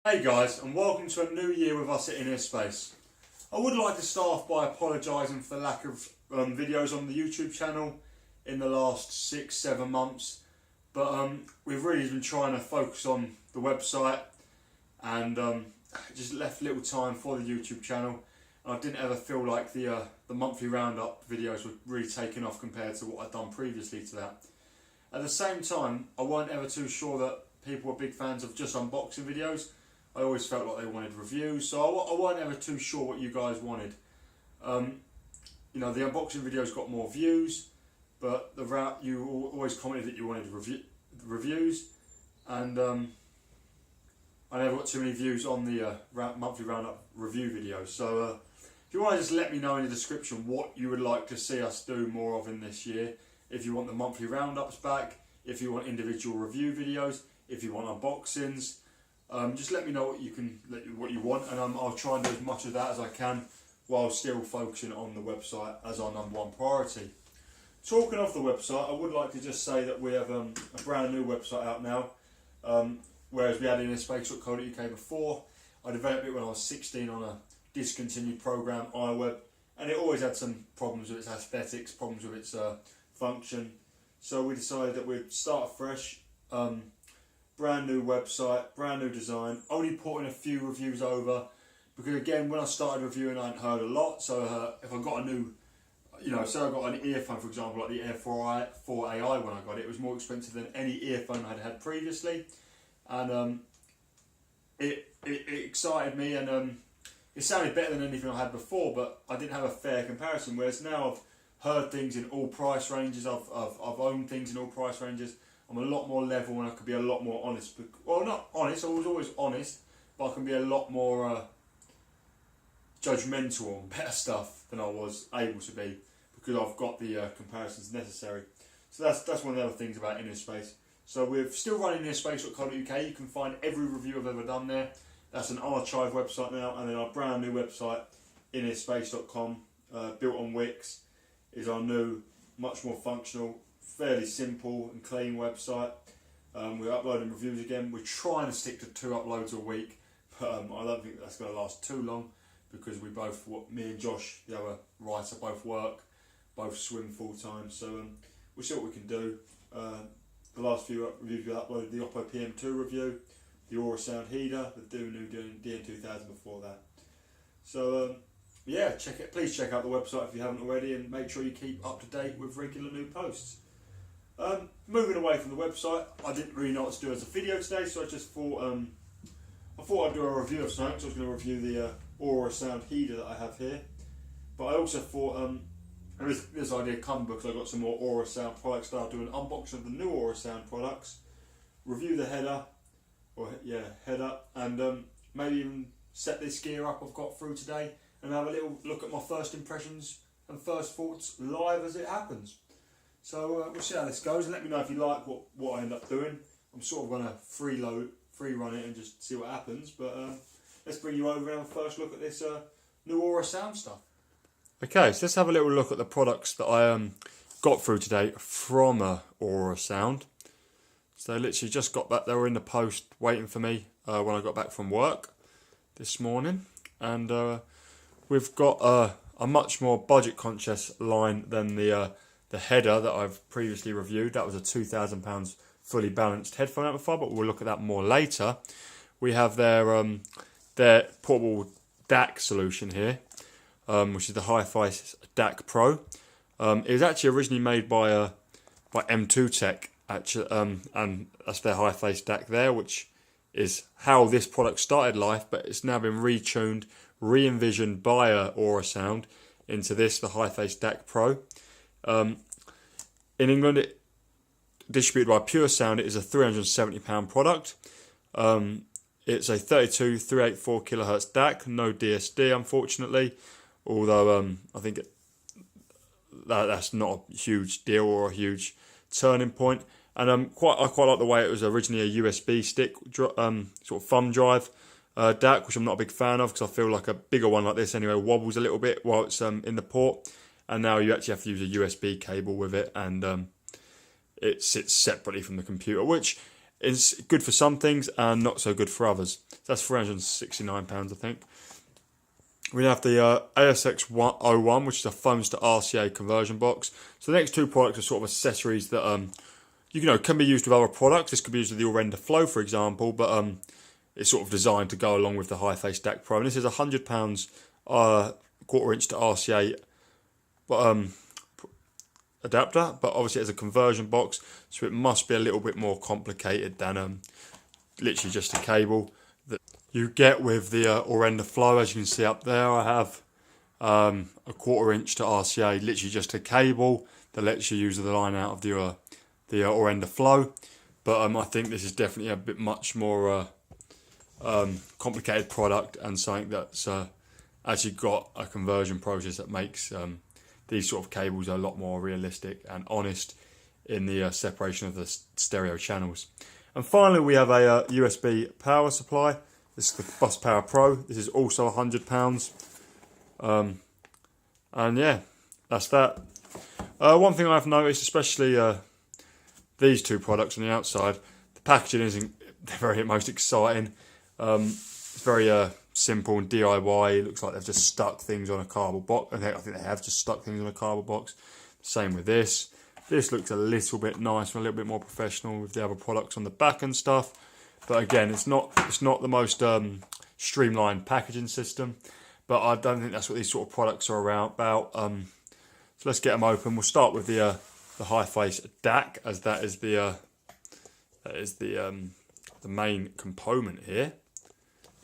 Hey guys, and welcome to a new year with us at HiFace. I would like to start off by apologising for the lack of videos on the YouTube channel in the last 6-7 months, but we've really been trying to focus on the website and just left little time for the YouTube channel. And I didn't ever feel like the monthly roundup videos were really taking off compared to what I'd done previously to that. At the same time, I wasn't ever too sure that people were big fans of just unboxing videos. I always felt like they wanted reviews, so I wasn't ever too sure what you guys wanted. You know, the unboxing videos got more views, but you always commented that you wanted reviews, and I never got too many views on the monthly roundup review videos. So if you want to just let me know in the description what you would like to see us do more of in this year. If you want the monthly roundups back, if you want individual review videos, if you want unboxings. Just let me know what you want, and I'll try and do as much of that as I can while still focusing on the website as our #1 priority. Talking of the website, I would like to just say that we have a brand new website out now. Whereas we had it in space.co.uk before, I developed it when I was 16 on a discontinued program, iWeb, and it always had some problems with its aesthetics, problems with its function. So we decided that we'd start afresh. Brand new website, brand new design, only putting a few reviews over, because again, when I started reviewing I hadn't heard a lot, so if I got a new, say I got an earphone for example, like the Air 4 AI when I got it, it was more expensive than any earphone I'd had previously, and it excited me, and it sounded better than anything I had before, but I didn't have a fair comparison, whereas now I've heard things in all price ranges, I've owned things in all price ranges. I'm a lot more level and I could be a lot more honest. Well, not honest, I was always honest, but I can be a lot more judgmental on better stuff than I was able to be, because I've got the comparisons necessary. So that's one of the other things about HiFace. So we're still running HiFace.co.uk. You can find every review I've ever done there. That's an archive website now, and then our brand new website, HiFace.com, built on Wix, is our new, much more functional, fairly simple and clean website. We're uploading reviews again. We're trying to stick to 2 uploads a week, but I don't think that's going to last too long, because me and Josh, the other writer, both work, both swim full time. So we'll see what we can do. The last few reviews we uploaded: the Oppo PM2 review, the Aurorasound HEADA, the new DN2000 before that. So yeah, please check out the website if you haven't already, and make sure you keep up to date with regular new posts. Moving away from the website, I didn't really know what to do as a video today, so I just thought I'd do a review of something. So I was going to review the Aurorasound HEADA that I have here, but I also thought, and this idea come because I got some more Aurorasound products, so I'll do an unboxing of the new Aurorasound products, review the header, and maybe even set this gear up I've got through today, and have a little look at my first impressions and first thoughts live as it happens. So we'll see how this goes, and let me know if you like what I end up doing. I'm sort of going to free run it and just see what happens, but let's bring you over and have a first look at this new Aurorasound stuff. Okay, so let's have a little look at the products that I got through today from Aurorasound. So they literally just got back. They were in the post waiting for me when I got back from work this morning, and we've got a much more budget conscious line than the header that I've previously reviewed. That was a £2,000 fully balanced headphone amplifier, but we'll look at that more later. We have their portable DAC solution here, which is the HiFace DAC-Pro. It was actually originally made by M2 Tech, actually, and that's their HiFace DAC there, which is how this product started life, but it's now been retuned, re-envisioned by Aurorasound into this, the HiFace DAC-Pro. In England, it distributed by Pure Sound. It is a £370 product. It's a 38384 kHz DAC, no DSD unfortunately, although I think that's not a huge deal or a huge turning point. And I quite like the way it was originally a USB stick sort of thumb drive DAC, which I'm not a big fan of, because I feel like a bigger one like this anyway wobbles a little bit while it's in the port. And now you actually have to use a USB cable with it, and it sits separately from the computer, which it's good for some things and not so good for others. That's £369, I think. We have the ASX01, which is a phones to RCA conversion box. So the next two products are sort of accessories that can be used with other products. This could be used with the Aurorasound Flow, for example, but it's sort of designed to go along with the HiFace DAC-Pro. And this is £100 1/4" to RCA adapter, but obviously it's a conversion box, so it must be a little bit more complicated than literally just a cable that you get with the Aurorasound Flow. As you can see up there, I have a 1/4" to RCA, literally just a cable that lets you use the line out of the Aurorasound Flow. But I think this is definitely a bit much more complicated product, and something that's actually got a conversion process that makes these sort of cables a lot more realistic and honest in the separation of the stereo channels. And finally, we have a USB power supply. This is the Bus Power Pro. This is also £100. And yeah, that's that. One thing I've noticed, especially these two products on the outside, the packaging isn't the very most exciting. It's very simple and DIY. It looks like they've just stuck things on a cardboard box. I think they have just stuck things on a cardboard box. Same with this. This looks a little bit nicer, a little bit more professional with the other products on the back and stuff. But again, it's not the most streamlined packaging system. But I don't think that's what these sort of products are about. So let's get them open. We'll start with the HiFace DAC, as that is the main component here.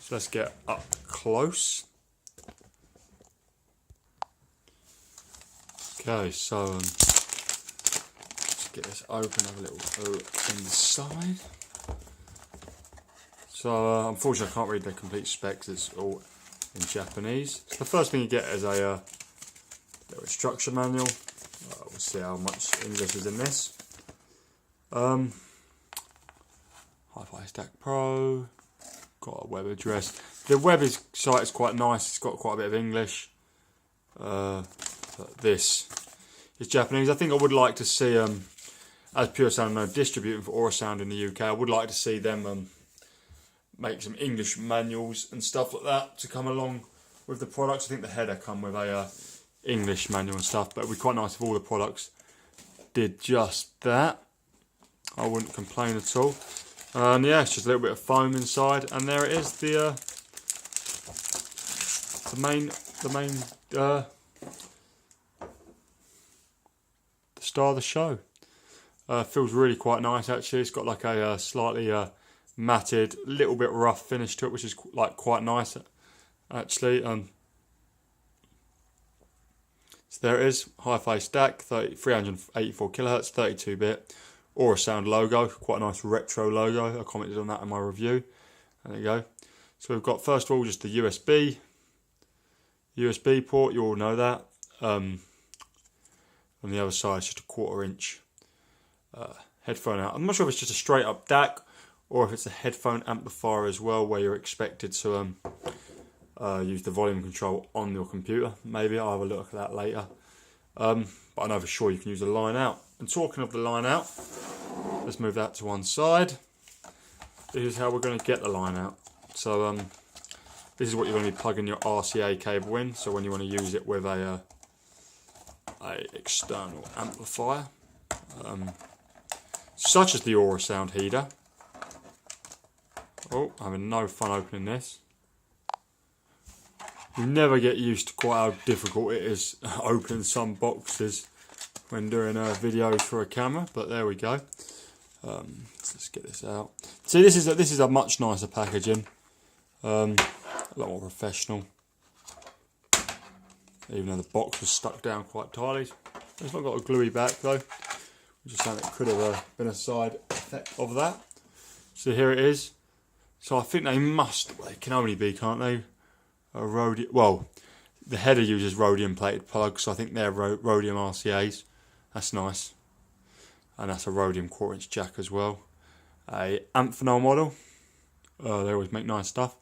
So let's get up close. Okay, so let's get this open, have a little look inside. So unfortunately I can't read the complete specs, it's all in Japanese. So the first thing you get is a little instruction manual. We'll see how much English is in this. HiFace DAC-Pro. Got a web address. The web site is quite nice. It's got quite a bit of English. But this is Japanese. I think I would like to see, as Pure Sound are distributing for Aurorasound in the UK, I would like to see them make some English manuals and stuff like that to come along with the products. I think the header come with a English manual and stuff, but it would be quite nice if all the products did just that. I wouldn't complain at all. And yeah, it's just a little bit of foam inside, and there it is, the star of the show. Feels really quite nice actually. It's got like a slightly matted, little bit rough finish to it, which is like quite nice actually. So there it is, HiFace DAC, 384 kHz, 32-bit. Aurorasound logo, quite a nice retro logo. I commented on that in my review. There you go. So we've got, first of all, just the USB port, you all know that. On the other side, it's just a 1/4" headphone out. I'm not sure if it's just a straight up DAC or if it's a headphone amplifier as well, where you're expected to use the volume control on your computer. Maybe I'll have a look at that later. But I know for sure you can use the line out. And talking of the line out, let's move that to one side. This is how we're going to get the line out. So this is what you're going to be plugging your RCA cable in. So when you want to use it with a external amplifier, such as the Aurorasound HEADA. Oh, I'm having no fun opening this. You never get used to quite how difficult it is opening some boxes when doing videos for a camera, but there we go. Let's get this out. See, this is a much nicer packaging, a lot more professional. Even though the box was stuck down quite tightly, it's not got a gluey back though, which is something that could have been a side effect of that. So here it is. So I think they can only be, can't they? A rhodium. Well, the header uses rhodium plated plugs, so I think they're rhodium RCAs. That's nice. And that's a rhodium 1/4" jack as well. A Amphenol model. They always make nice stuff.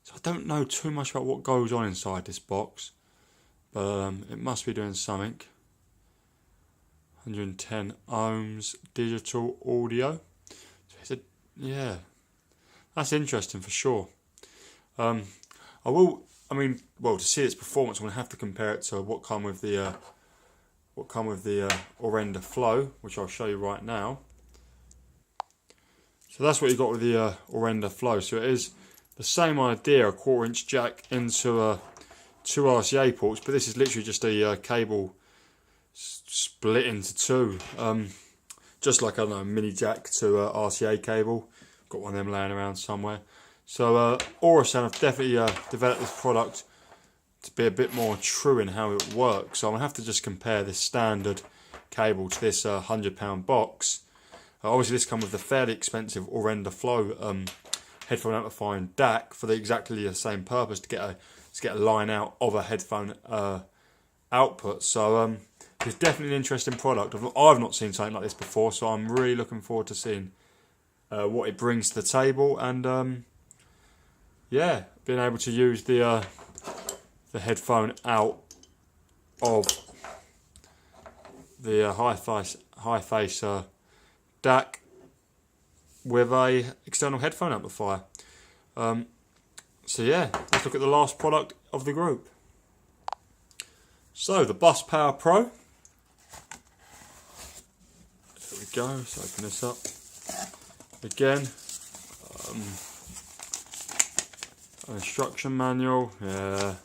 So I don't know too much about what goes on inside this box, but it must be doing something. 110 ohms digital audio. So it's a yeah, that's interesting for sure. I mean, well, to see its performance, I'm going to have to compare it to what come with the Aurorasound Flow, which I'll show you right now. So that's what you got with the Aurorasound Flow. So it is the same idea, a 1/4" jack into two RCA ports, but this is literally just a cable split into two, just like, I don't know, a mini jack to RCA cable. Got one of them laying around somewhere. So Aurorasound have definitely developed this product to be a bit more true in how it works. So I'm going to have to just compare this standard cable to this £100 box. Obviously this comes with the fairly expensive Aurorasound Flow headphone amplifying DAC for exactly the same purpose, to get a line out of a headphone output. So it's definitely an interesting product. I've not seen something like this before, so I'm really looking forward to seeing what it brings to the table, and yeah, being able to use the headphone out of the HiFace DAC with a external headphone amplifier. So yeah, let's look at the last product of the group. So the Bus Power Pro. There we go. Let's open this up again. An instruction manual. Yeah,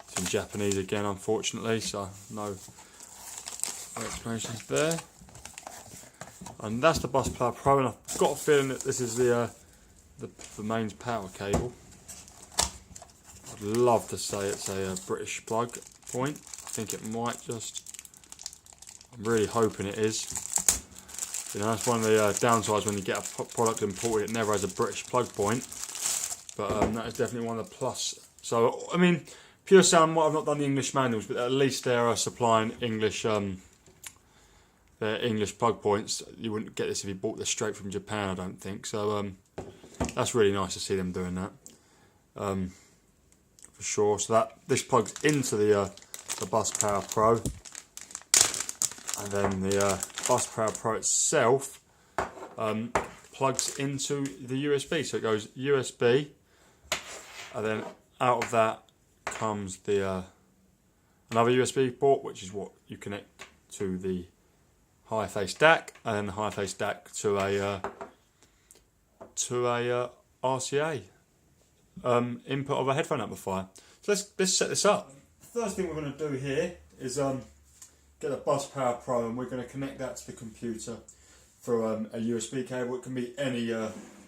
it's in Japanese again, unfortunately, so no explanations there. And that's the Bus Power Pro, and I've got a feeling that this is the mains power cable. I'd love to say it's a British plug point. I think it might just. I'm really hoping it is. You know, that's one of the downsides when you get a product imported. It never has a British plug point, but that is definitely one of the plus. So I mean, Pure Sound might have not done the English manuals, but at least they're supplying English. Their English plug points. You wouldn't get this if you bought this straight from Japan, I don't think. So that's really nice to see them doing that, for sure. So this plugs into the Bus Power Pro, and then the Bus Power Pro itself plugs into the USB. So it goes USB, and then out of that comes the another USB port, which is what you connect to the HiFace DAC, and then the HiFace DAC to a RCA input of a headphone amplifier. So let's set this up. The first thing we're going to do here is get a Bus Power Pro, and we're going to connect that to the computer through a USB cable. It can be any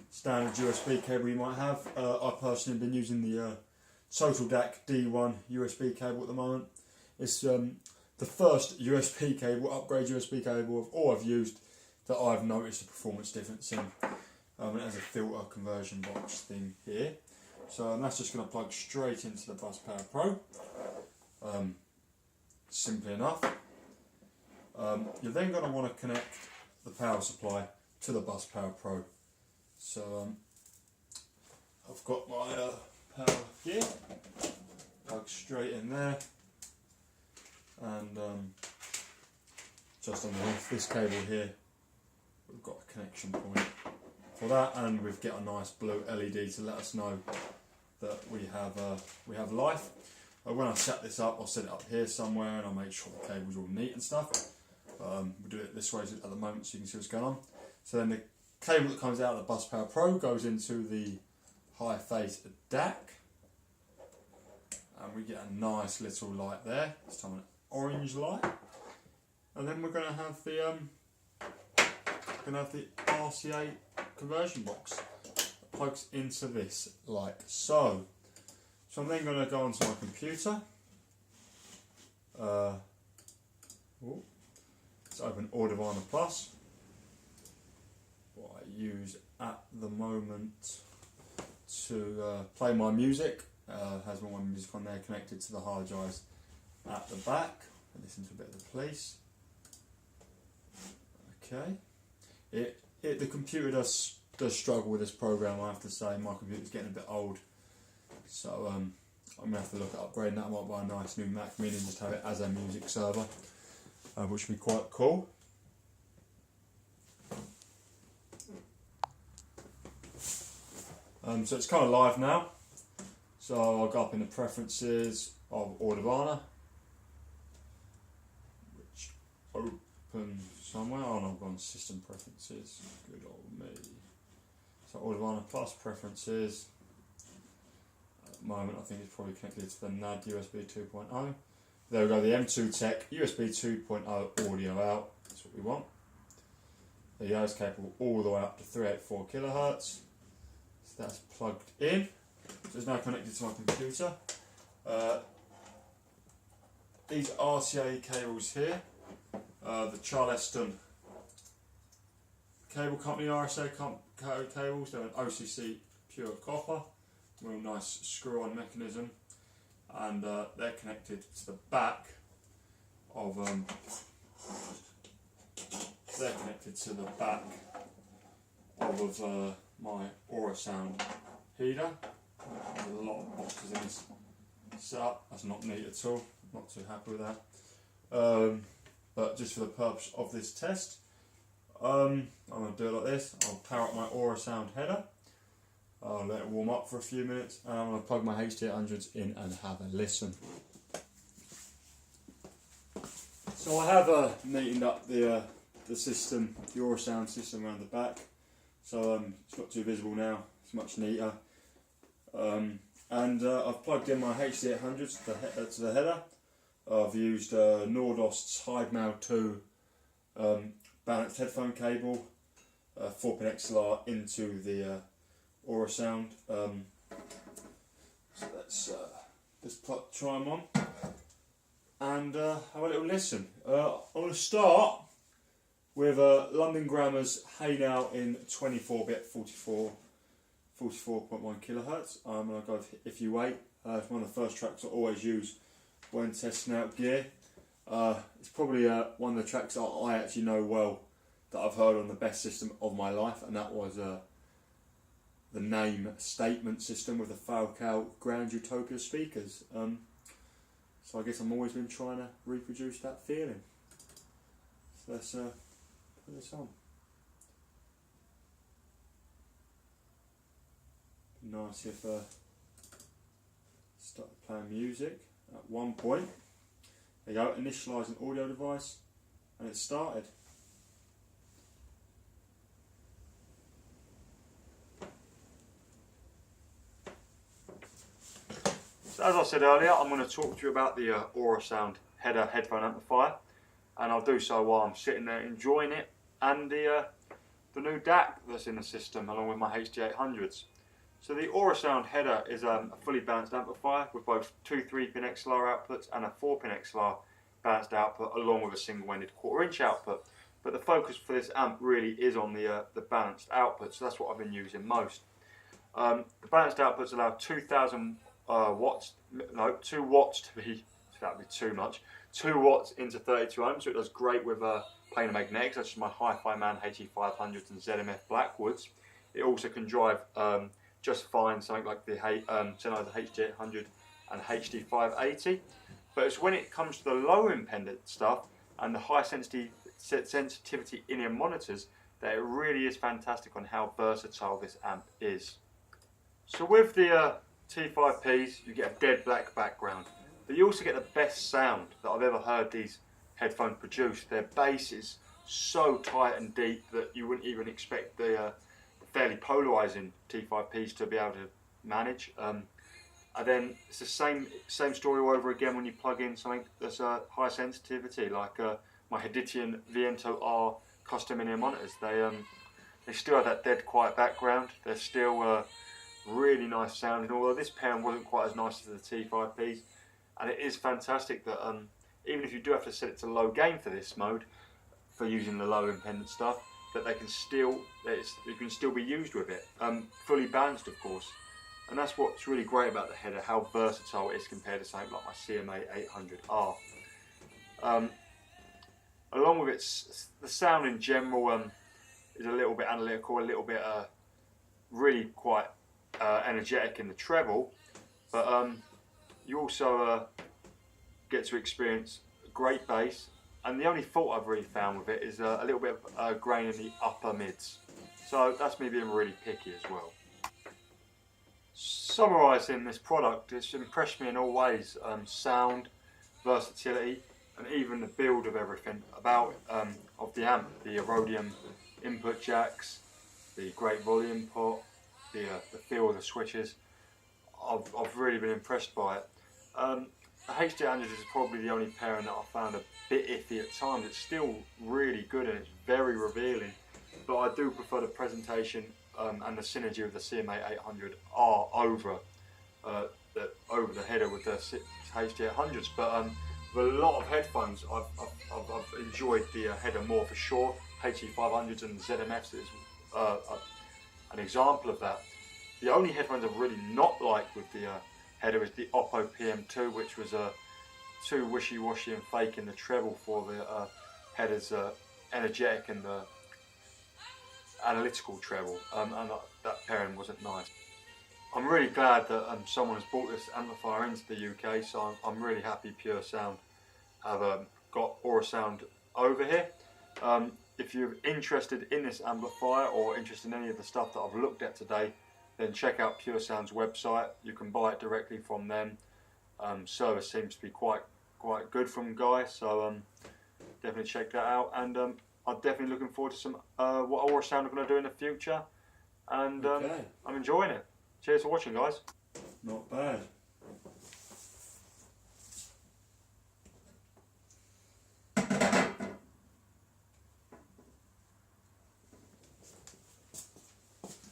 standard USB cable you might have. I personally have been using the Total DAC D1 USB cable at the moment. It's the first USB cable, upgrade USB cable of all I've used that I've noticed a performance difference in. It has a filter conversion box thing here. So that's just going to plug straight into the Bus Power Pro. Simply enough. You're then going to want to connect the power supply to the Bus Power Pro. So I've got my power here, plug straight in there. And just underneath this cable here, we've got a connection point for that, and we've got a nice blue LED to let us know that we have life. When I set this up, I'll set it up here somewhere, and I'll make sure the cable's all neat and stuff. We'll do it this way at the moment so you can see what's going on. So then the cable that comes out of the Bus Power Pro goes into the HiFace DAC, and we get a nice little light there. This time an orange light, and then we're going to have the RCA conversion box that plugs into this like so. So I'm then going to go onto my computer. Let's open Audioviner Plus, what I use at the moment to play my music. Has all my music on there connected to the hard drives at the back. I listen to a bit of the police. Okay. The computer does struggle with this program, I have to say. My computer's getting a bit old, so I'm going to have to look at upgrading that. I might buy a nice new Mac Mini and just have it as a music server, which would be quite cool. So it's kind of live now. So I'll go up in the preferences of Aurorasound, which opens somewhere. Oh no, I've gone system preferences. Good old me. So Aurorasound plus preferences. At the moment, I think it's probably connected to the NAD USB 2.0. There we go. The M2 Tech USB 2.0 audio out. That's what we want. There you go. It's capable all the way up to 384 kilohertz. So that's plugged in. So it's now connected to my computer. These RCA cables here, the Charleston Cable Company RSA cables, they're an OCC pure copper, real nice screw-on mechanism, and they're connected to the back of my Aurorasound HEADA. There's a lot of boxes in this setup. That's not neat at all. Not too happy with that. But just for the purpose of this test, I'm going to do it like this. I'll power up my Aurorasound header. I'll let it warm up for a few minutes, and I'm going to plug my HD800s in and have a listen. So I have neatened up the system, the Aurorasound system around the back. So it's not too visible now. It's much neater. I've plugged in my HD800s to the header. I've used Nordost's HiFace 2 balanced headphone cable, 4-pin XLR into the Aurorasound. So let's try them on and have a little listen. I'm going to start with London Grammar's Hey Now in 24-bit 44.1 kilohertz. I'm going to go with If You Wait. It's one of the first tracks I always use when testing out gear. It's probably one of the tracks that I actually know well, that I've heard on the best system of my life, and that was the name statement system with the Falcao Grand Utopia speakers. So I guess I've always been trying to reproduce that feeling. So let's put this on. Nice if start playing music at one point. There you go, initialise an audio device, and it started. So as I said earlier, I'm going to talk to you about the Aurorasound HEADA headphone amplifier, and I'll do so while I'm sitting there enjoying it, and the new DAC that's in the system along with my HD800s. So the Aurorasound HEADA is a fully balanced amplifier with both two 3-pin XLR outputs and a 4-pin XLR balanced output, along with a single-ended 1/4-inch output. But the focus for this amp really is on the balanced output, so that's what I've been using most. The balanced outputs allow 2,000 watts, no, 2 watts to be, that would be too much, 2 watts into 32 ohms, so it does great with planar magnetics, such as my Hi-Fi Man HE500s and ZMF Blackwoods. It also can drive just fine something like the Sennheiser HD800 and HD580. But it's when it comes to the low impedance stuff and the high sensitivity in-ear monitors that it really is fantastic on how versatile this amp is. So with the T5Ps, you get a dead black background, but you also get the best sound that I've ever heard these headphones produce. Their bass is so tight and deep that you wouldn't even expect the fairly polarizing T5Ps to be able to manage. And then it's the same story all over again when you plug in something that's high sensitivity, like my Heditian Viento R custom in-ear monitors. They still have that dead quiet background. They're still really nice sounding, although this pairing wasn't quite as nice as the T5Ps. And it is fantastic that even if you do have to set it to low gain for this mode, for using the low impedance stuff, that it can still be used with it, fully balanced of course. And that's what's really great about the header, how versatile it is compared to something like my CMA 800R. Along with the sound in general is a little bit analytical, a little bit really quite energetic in the treble, but you also get to experience great bass. And the only fault I've really found with it is a little bit of grain in the upper mids. So that's me being really picky as well. Summarising this product, it's impressed me in all ways. Sound, versatility, and even the build of everything about of the amp, the Aurorasound input jacks, the great volume pot, the feel of the switches. I've really been impressed by it. The HDA is probably the only pairing that I found a bit iffy at times. It's still really good and it's very revealing, but I do prefer the presentation and the synergy of the CMA 800 are over the header with the HDA 800s. But with a lot of headphones, I've enjoyed the header more for sure. HE 500s and ZMFs is an example of that. The only headphones I've really not liked with the header is the Oppo PM2, which was too wishy-washy and fake in the treble for the header's energetic and the analytical treble, and that pairing wasn't nice. I'm really glad that someone has brought this amplifier into the UK, so I'm really happy Pure Sound have got Aurorasound over here. If you're interested in this amplifier or interested in any of the stuff that I've looked at today, then check out Pure Sound's website. You can buy it directly from them. Service seems to be quite good from Guy, so definitely check that out. And I'm definitely looking forward to some what Aurorasound are going to do in the future, and I'm enjoying it. Cheers for watching, guys. Not bad.